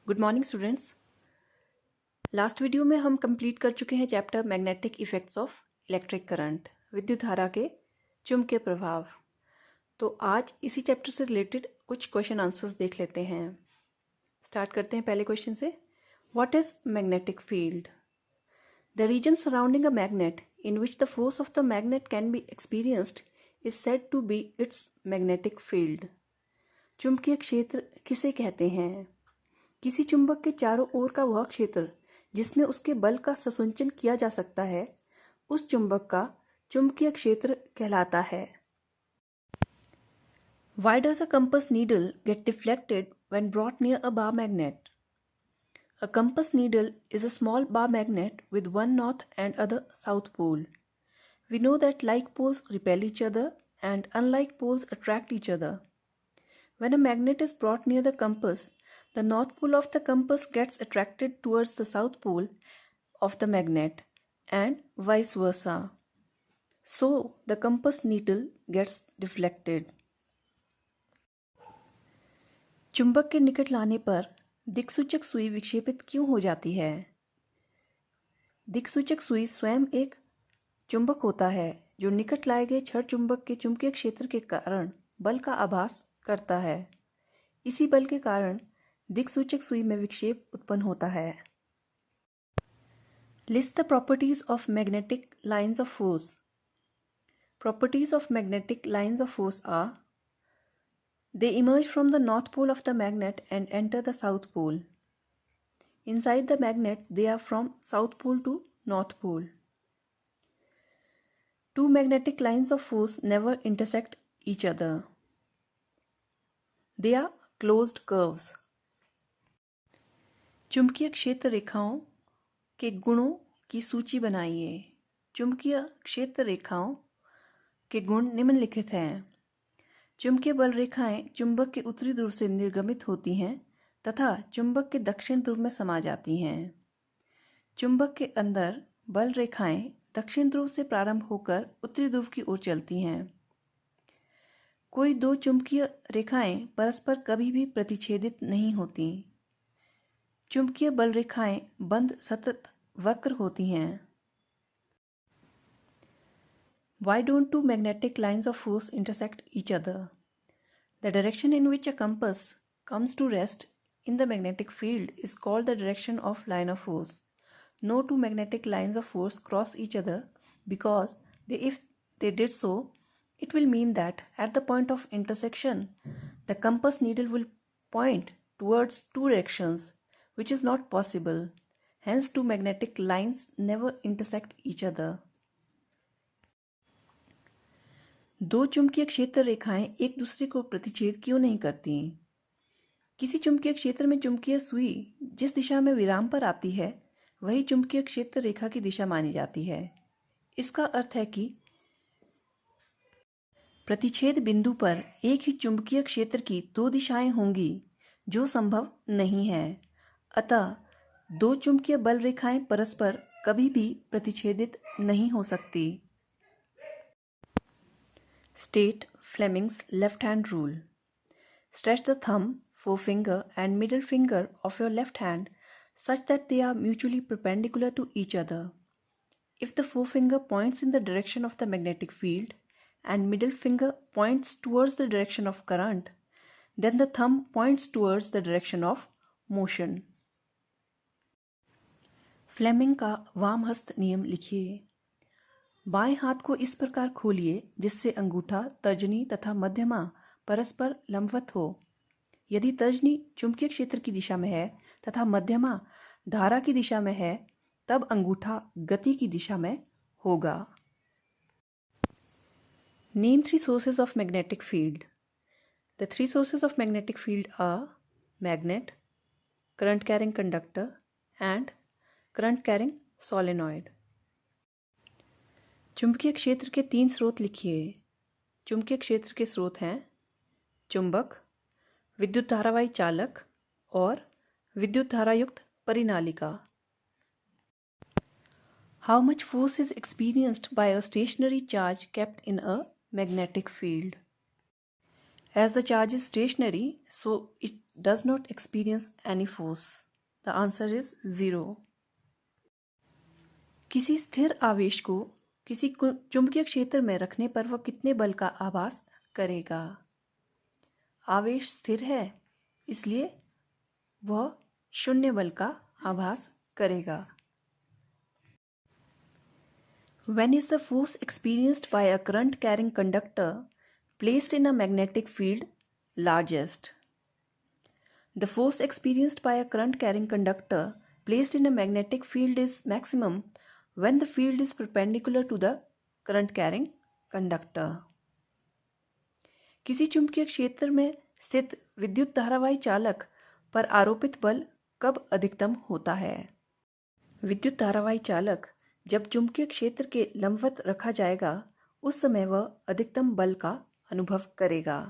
Good morning students. Last video में हम complete कर चुके हैं chapter magnetic effects of electric current, विद्युत धारा के चुंबकीय प्रभाव। तो आज इसी चैप्टर से रिलेटेड कुछ क्वेश्चन आंसर्स देख लेते हैं। स्टार्ट करते हैं पहले क्वेश्चन से। What is magnetic field? The region surrounding a magnet in which the force of the magnet can be experienced is said to be its magnetic field. चुंबकीय क्षेत्र किसे कहते हैं? किसी चुंबक के चारों ओर का वह क्षेत्र जिसमें उसके बल का संसुचन किया जा सकता है, उस चुंबक का चुंबकीय क्षेत्र कहलाता है। Why does a compass needle get deflected when brought near a bar magnet? A compass needle is a small bar magnet with one north and other south pole. We know that like poles repel each other and unlike poles attract each other. When a magnet is brought near the compass, the north pole of the compass gets attracted towards the south pole of the magnet and vice versa. So the compass needle gets deflected. चुंबक के निकट लाने पर दिक्सूचक सुई विक्षेपित क्यों हो जाती है? दिक्सूचक सुई स्वयं एक चुंबक होता है जो निकट लाए गए छड़ चुंबक के चुंबकीय क्षेत्र के कारण बल का आभास करता है। इसी बल के कारण दिक्सूचक सुई में विक्षेप उत्पन्न होता है। List the properties of magnetic lines of force. Properties of magnetic lines of force are: they emerge from the north pole of the magnet and enter the south pole. Inside the magnet, they are from south pole to north pole. Two magnetic lines of force never intersect each other. They are closed curves. चुंबकीय क्षेत्र रेखाओं के गुणों की सूची बनाइए। चुंबकीय क्षेत्र रेखाओं के गुण निम्नलिखित हैं। चुंबकीय बल रेखाएं चुंबक के उत्तरी ध्रुव से निर्गमित होती हैं तथा चुंबक के दक्षिण ध्रुव में समा जाती हैं। चुंबक के अंदर बल रेखाएं दक्षिण ध्रुव से प्रारंभ होकर उत्तरी ध्रुव की ओर चलती हैं। कोई दो चुंबकीय रेखाएं परस्पर कभी भी प्रतिच्छेदित नहीं होती। चुंबकीय बल रेखाएं बंद सतत वक्र होती हैं। Why don't two magnetic lines of force intersect each other? The direction in which a compass comes to rest in the magnetic field is called the direction of line of force. No two magnetic lines of force cross each other because if they did so, it will mean that at the point of intersection, the compass needle will point towards two directions, which is not possible. Hence, two magnetic lines never intersect each other. दो चुंबकीय क्षेत्र रेखाएं एक दूसरे को प्रतिच्छेद क्यों नहीं करती? किसी चुंबकीय क्षेत्र में चुंबकीय सुई जिस दिशा में विराम पर आती है वही चुंबकीय क्षेत्र रेखा की दिशा मानी जाती है। इसका अर्थ है कि प्रतिच्छेद बिंदु पर एक ही चुंबकीय क्षेत्र की दो दिशाएं होंगी, जो संभव नहीं है। अतः दो चुंबकीय बल रेखाएं परस्पर कभी भी प्रतिच्छेदित नहीं हो सकती। State Fleming's left-hand rule. Stretch the thumb, forefinger and middle finger of your left hand such that they are mutually perpendicular to each other. If the forefinger points in the direction of the magnetic field and middle finger points towards the direction of current, then the thumb points towards the direction of motion. Fleming का वामहस्त नियम लिखिए। बाएं हाथ को इस प्रकार खोलिए जिससे अंगूठा, तर्जनी तथा मध्यमा परस्पर लंबवत हो। यदि तर्जनी चुंबकीय क्षेत्र की दिशा में है तथा मध्यमा धारा की दिशा में है, तब अंगूठा गति की दिशा में होगा। Name three sources of magnetic field. The three sources of magnetic field are magnet, current carrying conductor and current carrying solenoid. चुंबकीय क्षेत्र के तीन स्रोत लिखिए। चुंबकीय क्षेत्र के स्रोत हैं चुंबक, विद्युत धारावाही चालक और विद्युत धारायुक्त परिनालिका। How much force is experienced by a stationary charge kept in a magnetic field? As the charge is stationary, so does not experience any force. The answer is 0. किसी स्थिर आवेश को किसी चुंबकीय क्षेत्र में रखने पर वह कितने बल का आभास करेगा? आवेश स्थिर है, इसलिए वह 0 बल का आभास करेगा. When is the force experienced by a current carrying conductor placed in a magnetic field largest? The force experienced by a current carrying conductor placed in a magnetic field is maximum when the field is perpendicular to the current carrying conductor. किसी चुंबकीय क्षेत्र में स्थित विद्युत धारावाही चालक पर आरोपित बल कब अधिकतम होता है? विद्युत धारावाही चालक जब चुंबकीय क्षेत्र के लंबवत रखा जाएगा उस समय वह अधिकतम बल का अनुभव करेगा.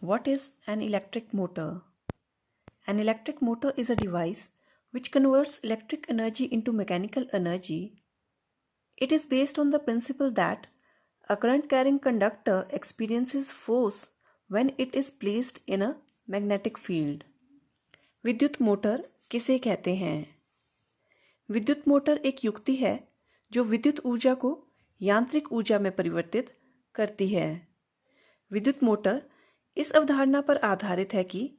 What is an electric motor? An electric motor is a device which converts electric energy into mechanical energy. It is based on the principle that a current carrying conductor experiences force when it is placed in a magnetic field. विद्युत motor किसे कहते हैं? विद्युत motor एक युक्ति है जो विद्युत ऊर्जा को यांत्रिक ऊर्जा में परिवर्तित करती है. विद्युत मोटर इस अवधारणा पर आधारित है कि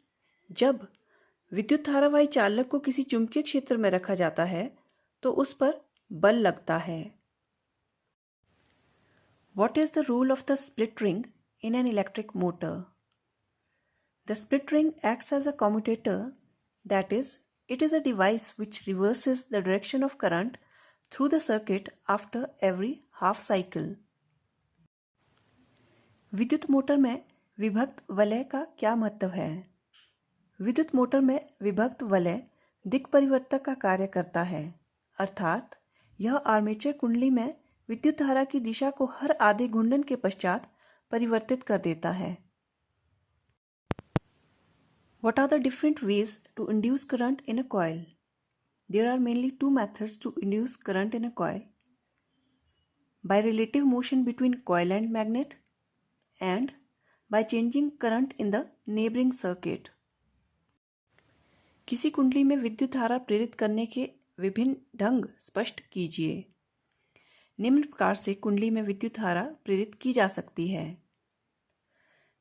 जब विद्युत धारावाही चालक को किसी चुंबकीय क्षेत्र में रखा जाता है तो उस पर बल लगता है. What is the role of the split ring in an electric motor? The split ring acts as a commutator, that is, it is a device which reverses the direction of current through the circuit after every half cycle. विद्युत motor में विभक्त वलय का क्या महत्व है? विद्युत motor में विभक्त वलय दिक् परिवर्तक का कार्य करता है, अर्थात यह आर्मेचर कुंडली में विद्युत धारा की दिशा को हर आधे घूर्णन के पश्चात परिवर्तित कर देता है. What are the different ways to induce current in a coil? There are mainly two methods to induce current in a coil: by relative motion between coil and magnet, and by changing current in the neighboring circuit. किसी कुंडली में विद्युत धारा प्रेरित करने के विभिन्न ढंग स्पष्ट कीजिए. निम्न प्रकार से कुंडली में विद्युत धारा प्रेरित की जा सकती है: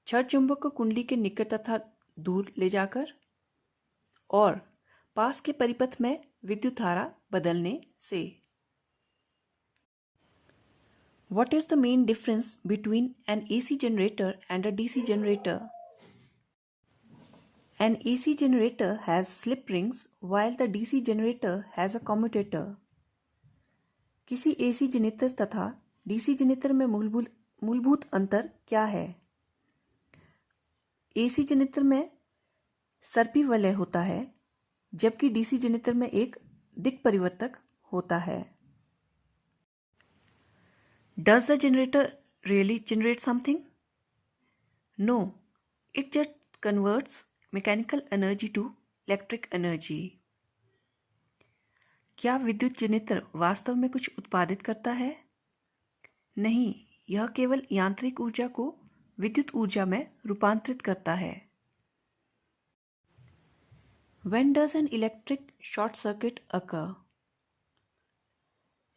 छड़ चुंबक को कुंडली के निकट तथा दूर ले जाकर, और पास के परिपथ में विद्युत धारा बदलने से. What is the main difference between an AC generator and a DC generator? An AC generator has slip rings while the DC generator has a commutator. किसी AC जनरेटर तथा DC जनरेटर में मूलभूत अंतर क्या है? AC जनरेटर में सर्पी वलय होता है, जबकि DC जनरेटर में एक दिक् परिवर्तक होता है. Does the generator really generate something? No, it just converts mechanical energy to electric energy. क्या विद्युत जनरेटर वास्तव में कुछ उत्पादित करता है? नहीं, यह केवल यांत्रिक ऊर्जा को विद्युत ऊर्जा में रूपांतरित करता है. When does an electric short circuit occur?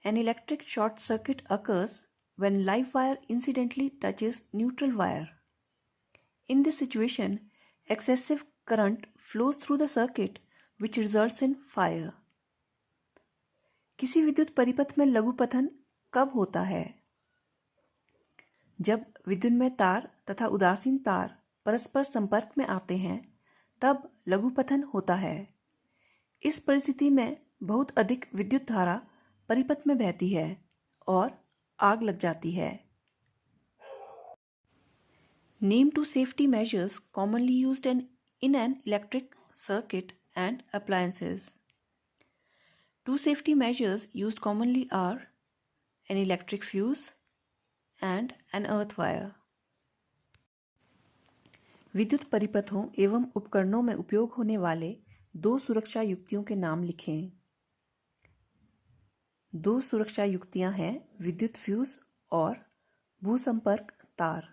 An electric short circuit occurs when live wire incidentally touches neutral wire. In this situation, excessive current flows through the circuit which results in fire. किसी विद्युत परिपथ में लघुपथन कब होता है? जब विद्युन्मय तार तथा उदासीन तार परस्पर संपर्क में आते हैं तब लघुपथन होता है. इस परिस्थिति में बहुत अधिक विद्युत धारा परिपथ में बहती है और आग लग जाती है. Name two safety measures commonly used in an electric circuit and appliances. Two safety measures used commonly are an electric fuse and an earth wire. विद्युत परिपथों एवं उपकरणों में उपयोग होने वाले दो सुरक्षा युक्तियों के नाम लिखें. दो सुरक्षा युक्तियां हैं विद्युत फ्यूज और भूसंपर्क तार.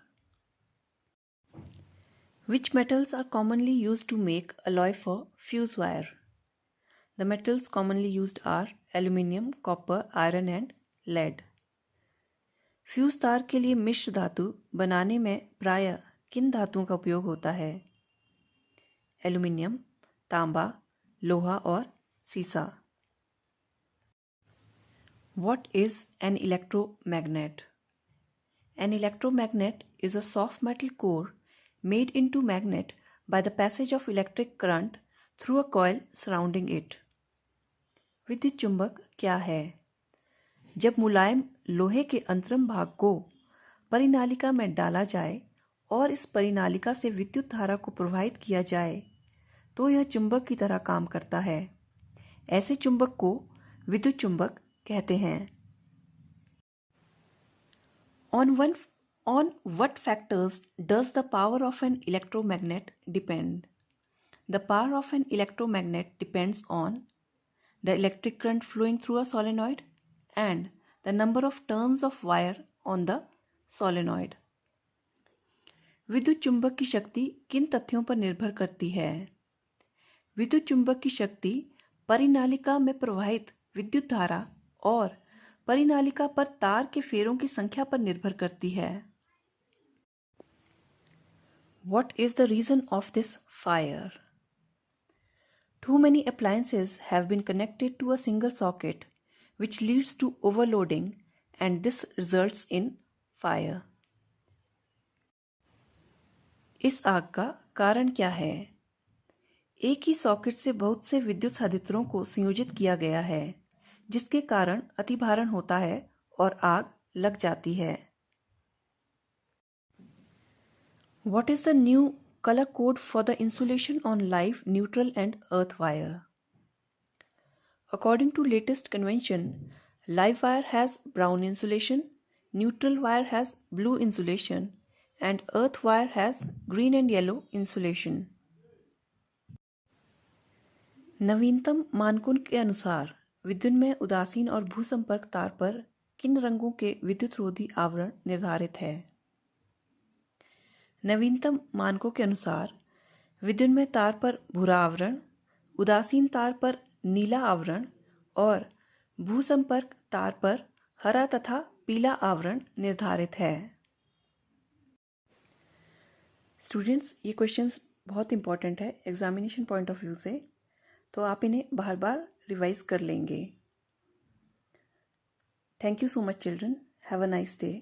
Which metals are commonly used to make alloy for fuse wire? The metals commonly used are aluminium, copper, iron and lead. Fuse तार के लिए मिश्र धातु बनाने में प्रायः किन धातुओं का उपयोग होता है? एल्यूमिनियम, तांबा, लोहा और सीसा। What is an electromagnet? An electromagnet is a soft metal core made into magnet by the passage of electric current through a coil surrounding it. विद्युत चुंबक क्या है? जब मुलायम लोहे के अंतरम भाग को परिनालिका में डाला जाए और इस परिनालिका से विद्युत धारा को प्रवाहित किया जाए तो यह चुंबक की तरह काम करता है। ऐसे चुंबक को विद्युत चुंबक कहते हैं। On what factors does the power of an electromagnet depend? The power of an electromagnet depends on the electric current flowing through a solenoid and the number of turns of wire on the solenoid. विद्युत चुंबक की शक्ति किन तथ्यों पर निर्भर करती है? विद्युत चुंबक की शक्ति परिनालिका में प्रवाहित विद्युत धारा और परिनालिका पर तार के फेरों की संख्या पर निर्भर करती है। What is the reason of this fire? Too many appliances have been connected to a single socket, which leads to overloading, and this results in fire. इस आग का कारण क्या है? एक ही सॉकेट से बहुत से विद्युत संधारित्रों को संयोजित किया गया है, जिसके कारण अतिभारण होता है और आग लग जाती है। What is the new color code for the insulation on live, neutral and earth wire? According to latest convention, live wire has brown insulation, neutral wire has blue insulation and earth wire has green and yellow insulation. नवीनतम मानकों के अनुसार विद्युत में उदासीन और भूसंपर्क तार पर किन रंगों के विद्युत रोधी आवरण निर्धारित है? नवीनतम मानकों के अनुसार विद्युत में तार पर भूरा आवरण, उदासीन तार पर नीला आवरण और भूसंपर्क तार पर हरा तथा पीला आवरण निर्धारित है। स्टूडेंट्स, ये क्वेश्चंस बहुत इंपॉर्टेंट है एग्जामिनेशन पॉइंट ऑफ व्यू से, तो आप इन्हें बार बार रिवाइज कर लेंगे। Thank you so much children, have a nice day.